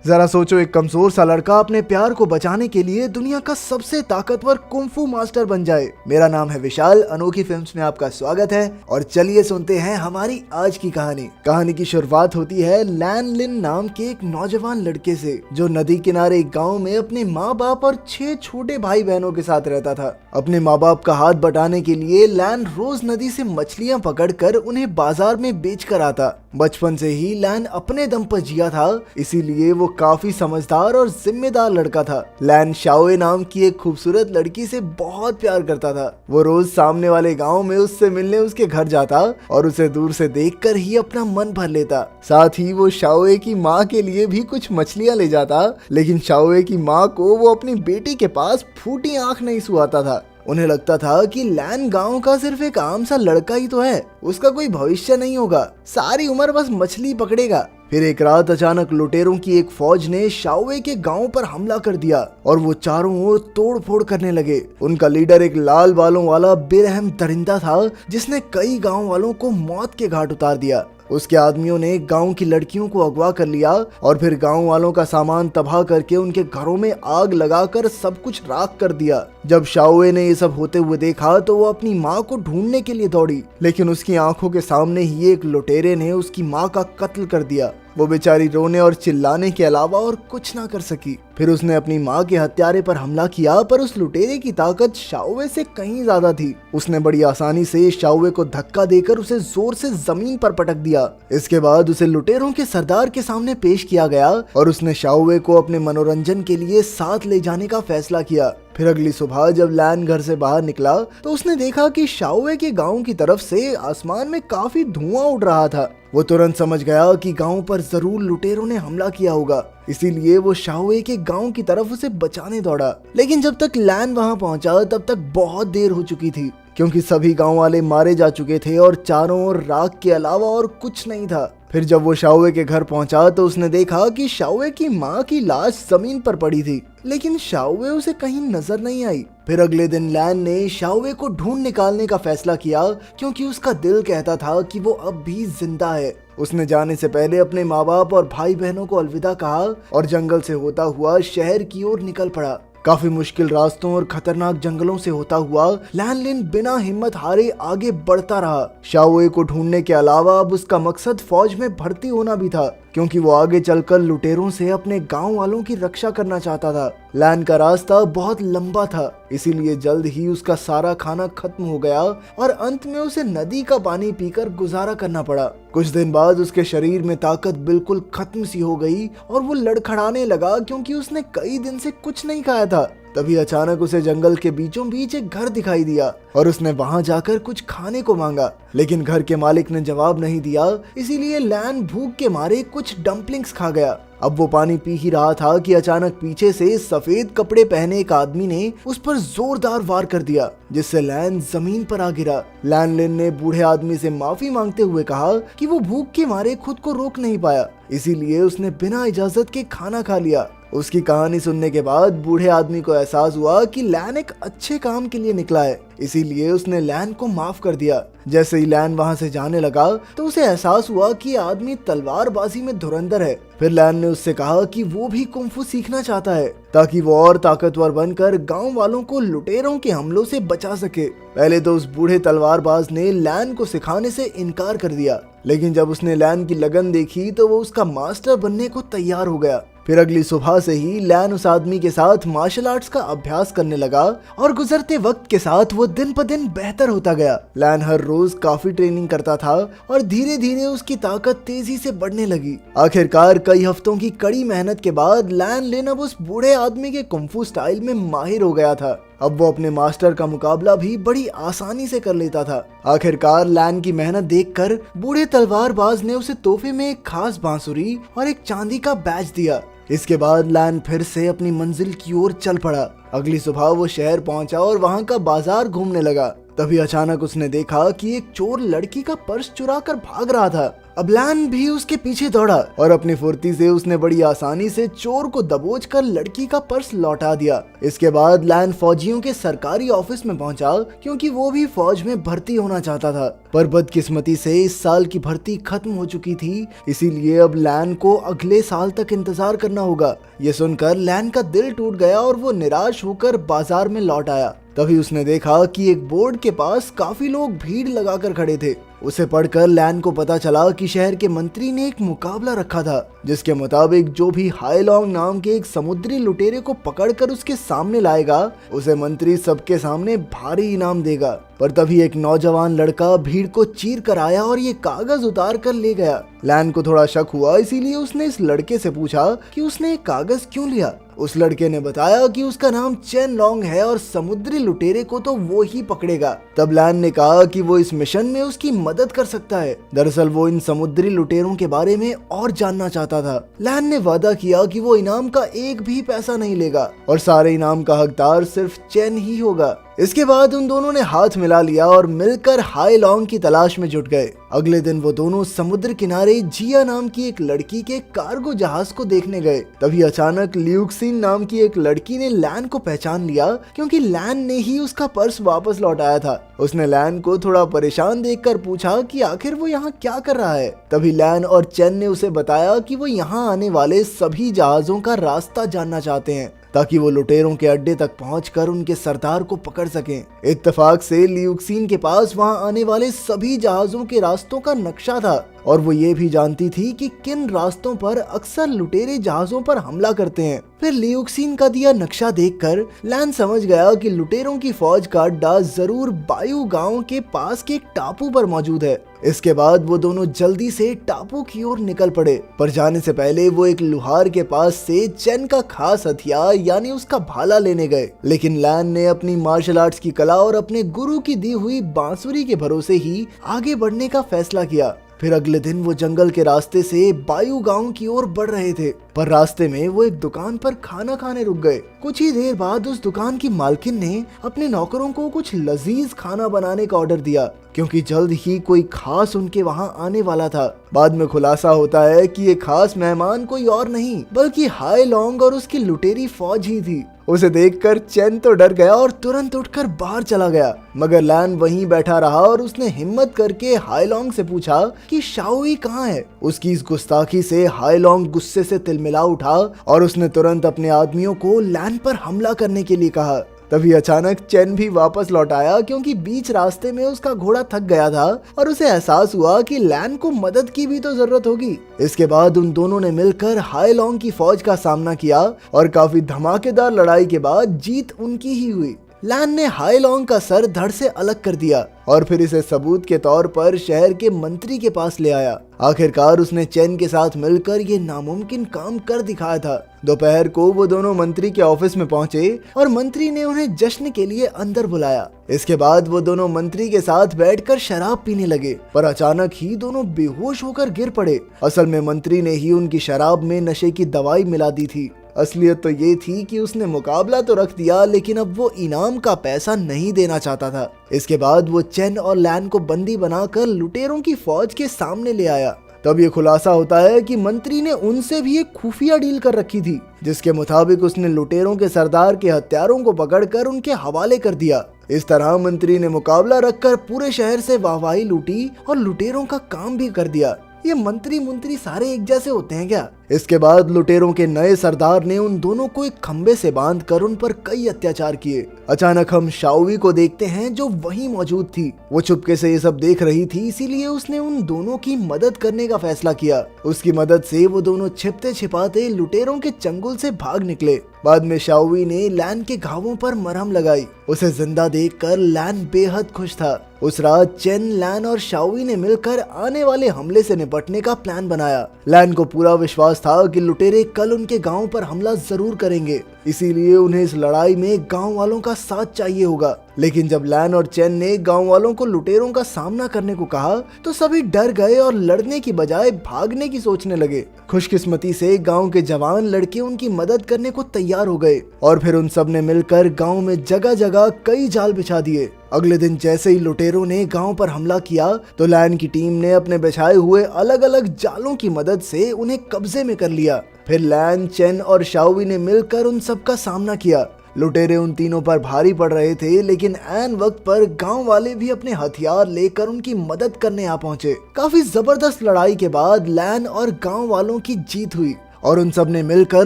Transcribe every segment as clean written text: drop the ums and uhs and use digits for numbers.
जरा सोचो, एक कमजोर सा लड़का अपने प्यार को बचाने के लिए दुनिया का सबसे ताकतवर कुंफू मास्टर बन जाए। मेरा नाम है विशाल, अनोखी फिल्म्स में आपका स्वागत है और चलिए सुनते हैं हमारी आज की कहानी। कहानी की शुरुआत होती है लैन लिन नाम के एक नौजवान लड़के से, जो नदी किनारे एक गाँव में अपने माँ बाप और 6 छोटे भाई बहनों के साथ रहता था। अपने माँ बाप का हाथ बटाने के लिए लैन रोज नदी से मछलियाँ पकड़कर उन्हें बाजार में बेच कर आता। बचपन से ही लैन अपने दम पर जिया था, इसीलिए वो काफी समझदार और जिम्मेदार लड़का था। लैन शाओए नाम की एक खूबसूरत लड़की से बहुत प्यार करता था। वो रोज सामने वाले गांव में उससे मिलने उसके घर जाता और उसे दूर से देखकर ही अपना मन भर लेता। साथ ही वो शाओए की माँ के लिए भी कुछ मछलियाँ ले जाता, लेकिन शाओए की माँ को वो अपनी बेटी के पास फूटी आंख नहीं सुहाता था। उन्हें लगता था कि लैन गांव का सिर्फ एक आम सा लड़का ही तो है, उसका कोई भविष्य नहीं होगा, सारी उम्र बस मछली पकड़ेगा। फिर एक रात अचानक लुटेरों की एक फौज ने शाओए के गांव पर हमला कर दिया और वो चारों ओर तोड़ फोड़ करने लगे। उनका लीडर एक लाल बालों वाला बेरहम दरिंदा था, जिसने कई गांव वालों को मौत के घाट उतार दिया। उसके आदमियों ने गांव की लड़कियों को अगवा कर लिया और फिर गांव वालों का सामान तबाह करके उनके घरों में आग लगाकर सब कुछ राख कर दिया। जब शाओए ने ये सब होते हुए देखा तो वो अपनी माँ को ढूंढने के लिए दौड़ी, लेकिन उसकी आंखों के सामने ही एक लुटेरे ने उसकी माँ का कत्ल कर दिया। वो बेचारी रोने और चिल्लाने के अलावा और कुछ ना कर सकी। फिर उसने अपनी माँ के हत्यारे पर हमला किया, पर उस लुटेरे की ताकत शाओए से कहीं ज्यादा थी। उसने बड़ी आसानी से शाओए को धक्का देकर उसे जोर से जमीन पर पटक दिया। इसके बाद उसे लुटेरों के सरदार के सामने पेश किया गया और उसने शाओए को अपने मनोरंजन के लिए साथ ले जाने का फैसला किया। फिर अगली सुबह जब लैन घर से बाहर निकला तो उसने देखा कि शाओए के गांव की तरफ से आसमान में काफी धुआं उड़ रहा था। वो तुरंत समझ गया कि गांव पर जरूर लुटेरों ने हमला किया होगा, इसीलिए वो शाओए के गांव की तरफ उसे बचाने दौड़ा। लेकिन जब तक लैन वहां पहुंचा तब तक बहुत देर हो चुकी थी, क्योंकि सभी गांव वाले मारे जा चुके थे और चारों ओर राख के अलावा और कुछ नहीं था। फिर जब वो शाओए के घर पहुंचा तो उसने देखा कि शाओए की माँ की लाश जमीन पर पड़ी थी, लेकिन शाओए उसे कहीं नजर नहीं आई। फिर अगले दिन लैन ने शाओए को ढूंढ निकालने का फैसला किया, क्योंकि उसका दिल कहता था कि वो अब भी जिंदा है। उसने जाने से पहले अपने माँ बाप और भाई बहनों को अलविदा कहा और जंगल से होता हुआ शहर की ओर निकल पड़ा। काफी मुश्किल रास्तों और खतरनाक जंगलों से होता हुआ लैन लिन बिना हिम्मत हारे आगे बढ़ता रहा। शाओए को ढूंढने के अलावा अब उसका मकसद फौज में भर्ती होना भी था, क्योंकि वो आगे चलकर लुटेरों से अपने गांव वालों की रक्षा करना चाहता था। लैन का रास्ता बहुत लंबा था, इसीलिए जल्द ही उसका सारा खाना खत्म हो गया और अंत में उसे नदी का पानी पीकर गुजारा करना पड़ा। कुछ दिन बाद उसके शरीर में ताकत बिल्कुल खत्म सी हो गई और वो लड़खड़ाने लगा, क्योंकि उसने कई दिन से कुछ नहीं खाया था। तभी अचानक उसे जंगल के बीचों बीच एक घर दिखाई दिया और उसने वहां जाकर कुछ खाने को मांगा, लेकिन घर के मालिक ने जवाब नहीं दिया। इसीलिए लैन भूख के मारे कुछ डम्पलिंग्स खा गया। अब वो पानी पी ही रहा था कि अचानक पीछे से सफेद कपड़े पहने एक आदमी ने उस पर जोरदार वार कर दिया, जिससे लैन जमीन पर आ गिरा। लैन लिन ने बूढ़े आदमी से माफी मांगते हुए कहा कि वो भूख के मारे खुद को रोक नहीं पाया, इसीलिए उसने बिना इजाजत के खाना खा लिया। उसकी कहानी सुनने के बाद बूढ़े आदमी को एहसास हुआ कि लैन एक अच्छे काम के लिए निकला है, इसीलिए उसने लैन को माफ कर दिया। जैसे ही लैन वहां से जाने लगा तो उसे एहसास हुआ कि आदमी तलवारबाजी में धुरंधर है। फिर लैन ने उससे कहा कि वो भी कुंफू सीखना चाहता है, ताकि वो और ताकतवर बनकर गांव वालों को लुटेरों के हमलों से बचा सके। पहले तो उस बूढ़े तलवारबाज ने लैन को सिखाने से इनकार कर दिया, लेकिन जब उसने लैन की लगन देखी तो वो उसका मास्टर बनने को तैयार हो गया। फिर अगली सुबह से ही लैन उस आदमी के साथ मार्शल आर्ट्स का अभ्यास करने लगा और गुजरते वक्त के साथ वो दिन प दिन बेहतर होता गया। लैन हर रोज काफी ट्रेनिंग करता था और धीरे धीरे उसकी ताकत तेजी से बढ़ने लगी। आखिरकार कई हफ्तों की कड़ी मेहनत के बाद लैन लिन अब उस बूढ़े आदमी के कुंफू स्टाइल में माहिर हो गया था। अब वो अपने मास्टर का मुकाबला भी बड़ी आसानी से कर लेता था। आखिरकार लैन की मेहनत देखकर बूढ़े तलवारबाज ने उसे तोहफे में एक खास बांसुरी और एक चांदी का बैज दिया। इसके बाद लैन फिर से अपनी मंजिल की ओर चल पड़ा। अगली सुबह वो शहर पहुंचा और वहां का बाजार घूमने लगा। तभी अचानक उसने देखा कि एक चोर लड़की का पर्स चुरा कर भाग रहा था। अब लैन भी उसके पीछे दौड़ा और अपनी फुर्ती से उसने बड़ी आसानी से चोर को दबोच कर लड़की का पर्स लौटा दिया। इसके बाद लैन फौजियों के सरकारी ऑफिस में पहुंचा क्योंकि वो भी फौज में भर्ती होना चाहता था, पर बदकिस्मती से इस साल की भर्ती खत्म हो चुकी थी, इसीलिए अब लैन को अगले साल तक इंतजार करना होगा। ये सुनकर लैन का दिल टूट गया और वो निराश होकर बाजार में लौट आया। तभी उसने देखा कि एक बोर्ड के पास काफी लोग भीड़ लगाकर खड़े थे। उसे पढ़कर लैन को पता चला कि शहर के मंत्री ने एक मुकाबला रखा था, जिसके मुताबिक जो भी हाईलॉन्ग नाम के एक समुद्री लुटेरे को पकड़कर उसके सामने लाएगा, उसे मंत्री सबके सामने भारी इनाम देगा। पर तभी एक नौजवान लड़का भीड़ को चीर कर आया और ये कागज उतार कर ले गया। लैन को थोड़ा शक हुआ, इसीलिए उसने इस लड़के से पूछा कि उसने एक कागज क्यों लिया। उस लड़के ने बताया कि उसका नाम चेन लॉन्ग है और समुद्री लुटेरे को तो वो ही पकड़ेगा। तब लैन ने कहा कि वो इस मिशन में उसकी मदद कर सकता है। दरअसल वो इन समुद्री लुटेरों के बारे में और जानना चाहता था। लैन ने वादा किया कि वो इनाम का एक भी पैसा नहीं लेगा और सारे इनाम का हकदार सिर्फ चेन ही होगा। इसके बाद उन दोनों ने हाथ मिला लिया और मिलकर हाईलॉन्ग की तलाश में जुट गए। अगले दिन वो दोनों समुद्र किनारे जिया नाम की एक लड़की के कार्गो जहाज को देखने गए। तभी अचानक ल्यूक्सिन नाम की एक लड़की ने लैन को पहचान लिया क्योंकि लैन ने ही उसका पर्स वापस लौटाया था। उसने लैन को थोड़ा परेशान देखकर पूछा कि आखिर वो यहाँ क्या कर रहा है। तभी लैन और चेन ने उसे बताया कि वो यहाँ आने वाले सभी जहाजों का रास्ता जानना चाहते हैं ताकि वो लुटेरों के अड्डे तक पहुंचकर उनके सरदार को पकड़ सकें। इत्तेफाक से ल्यूक्सिन के पास वहां आने वाले सभी जहाजों के रास्तों का नक्शा था और वो ये भी जानती थी कि किन रास्तों पर अक्सर लुटेरे जहाजों पर हमला करते हैं। फिर ल्यूक्सिन का दिया नक्शा देखकर लैन समझ गया कि लुटेरों की फौज का अड्डा जरूर बायू गांव के पास के एक टापू पर मौजूद है। इसके बाद वो दोनों जल्दी से टापू की ओर निकल पड़े, पर जाने से पहले वो एक लुहार के पास से चेन का खास हथियार यानी उसका भाला लेने गए। लेकिन लैन ने अपनी मार्शल आर्ट्स की कला और अपने गुरु की दी हुई बांसुरी के भरोसे ही आगे बढ़ने का फैसला किया। फिर अगले दिन वो जंगल के रास्ते से बायू गांव की ओर बढ़ रहे थे, पर रास्ते में वो एक दुकान पर खाना खाने रुक गए। कुछ ही देर बाद उस दुकान की मालकिन ने अपने नौकरों को कुछ लजीज खाना बनाने का ऑर्डर दिया क्योंकि जल्द ही कोई खास उनके वहां आने वाला था। बाद में खुलासा होता है कि ये खास मेहमान कोई और नहीं बल्कि हाईलॉन्ग और उसकी लुटेरी फौज ही थी। उसे देखकर चेन तो डर गया और तुरंत उठकर बाहर चला गया, मगर लैन वहीं बैठा रहा और उसने हिम्मत करके हाईलॉन्ग से पूछा कि शाओई कहाँ है। उसकी इस गुस्ताखी से हाईलॉन्ग गुस्से से तिलमिला उठा और उसने तुरंत अपने आदमियों को लैन पर हमला करने के लिए कहा। तभी अचानक चेन भी वापस लौट आया क्योंकि बीच रास्ते में उसका घोड़ा थक गया था और उसे एहसास हुआ कि लैन को मदद की भी तो जरूरत होगी। इसके बाद उन दोनों ने मिलकर हाईलॉन्ग की फौज का सामना किया और काफी धमाकेदार लड़ाई के बाद जीत उनकी ही हुई। लैन ने हाईलॉन्ग का सर धड़ से अलग कर दिया और फिर इसे सबूत के तौर पर शहर के मंत्री के पास ले आया। आखिरकार उसने चेन के साथ मिलकर ये नामुमकिन काम कर दिखाया था। दोपहर को वो दोनों मंत्री के ऑफिस में पहुंचे और मंत्री ने उन्हें जश्न के लिए अंदर बुलाया। इसके बाद वो दोनों मंत्री के साथ बैठकर शराब पीने लगे, पर अचानक ही दोनों बेहोश होकर गिर पड़े। असल में मंत्री ने ही उनकी शराब में नशे की दवाई मिला दी थी। असलियत तो ये थी कि उसने मुकाबला तो रख दिया, लेकिन अब वो इनाम का पैसा नहीं देना चाहता था। इसके बाद वो चेन और लैन को बंदी बनाकर लुटेरों की फौज के सामने ले आया। तब ये खुलासा होता है कि मंत्री ने उनसे भी एक खुफिया डील कर रखी थी, जिसके मुताबिक उसने लुटेरों के सरदार के हत्यारों को पकड़कर उनके हवाले कर दिया। इस तरह मंत्री ने मुकाबला रखकर पूरे शहर से वाहवाही लूटी और लुटेरों का काम भी कर दिया। ये मंत्री सारे एक जैसे होते हैं क्या? इसके बाद लुटेरों के नए सरदार ने उन दोनों को एक खंबे से बांधकर उन पर कई अत्याचार किए। अचानक हम शाओवी को देखते हैं जो वहीं मौजूद थी। वो चुपके से ये सब देख रही थी, इसीलिए उसने उन दोनों की मदद करने का फैसला किया। उसकी मदद से वो दोनों छिपते छिपाते लुटेरों के चंगुल से भाग निकले। बाद में शाओवी ने लैन के घावों पर मरहम लगाई। उसे जिंदा देखकर लैन बेहद खुश था। उस रात चेन, लैन और शाओवी ने मिलकर आने वाले हमले से निपटने का प्लान बनाया। लैन को पूरा विश्वास था कि लुटेरे कल उनके गांव पर हमला जरूर करेंगे, इसीलिए उन्हें इस लड़ाई में गांव वालों का साथ चाहिए होगा। लेकिन जब लैन और चेन ने गांव वालों को लुटेरों का सामना करने को कहा तो सभी डर गए और लड़ने की बजाय भागने की सोचने लगे। खुशकिस्मती से गांव के जवान लड़के उनकी मदद करने को तैयार हो गए और फिर उन सब ने मिलकर गांव में जगह जगह कई जाल बिछा दिए। अगले दिन जैसे ही लुटेरों ने गांव पर हमला किया तो लैन की टीम ने अपने बिछाए हुए अलग अलग जालों की मदद से उन्हें कब्जे में कर लिया। फिर लैन, चेन और शाओवी ने मिलकर उन सब का सामना किया। लुटेरे उन तीनों पर भारी पड़ रहे थे, लेकिन ऐन वक्त पर गांव वाले भी अपने हथियार लेकर उनकी मदद करने आ पहुंचे। काफी जबरदस्त लड़ाई के बाद लैन और गांव वालों की जीत हुई और उन सब ने मिलकर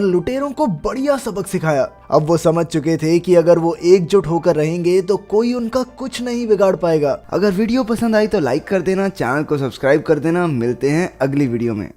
लुटेरों को बढ़िया सबक सिखाया। अब वो समझ चुके थे कि अगर वो एकजुट होकर रहेंगे तो कोई उनका कुछ नहीं बिगाड़ पाएगा। अगर वीडियो पसंद आई तो लाइक कर देना, चैनल को सब्सक्राइब कर देना। मिलते हैं अगली वीडियो में।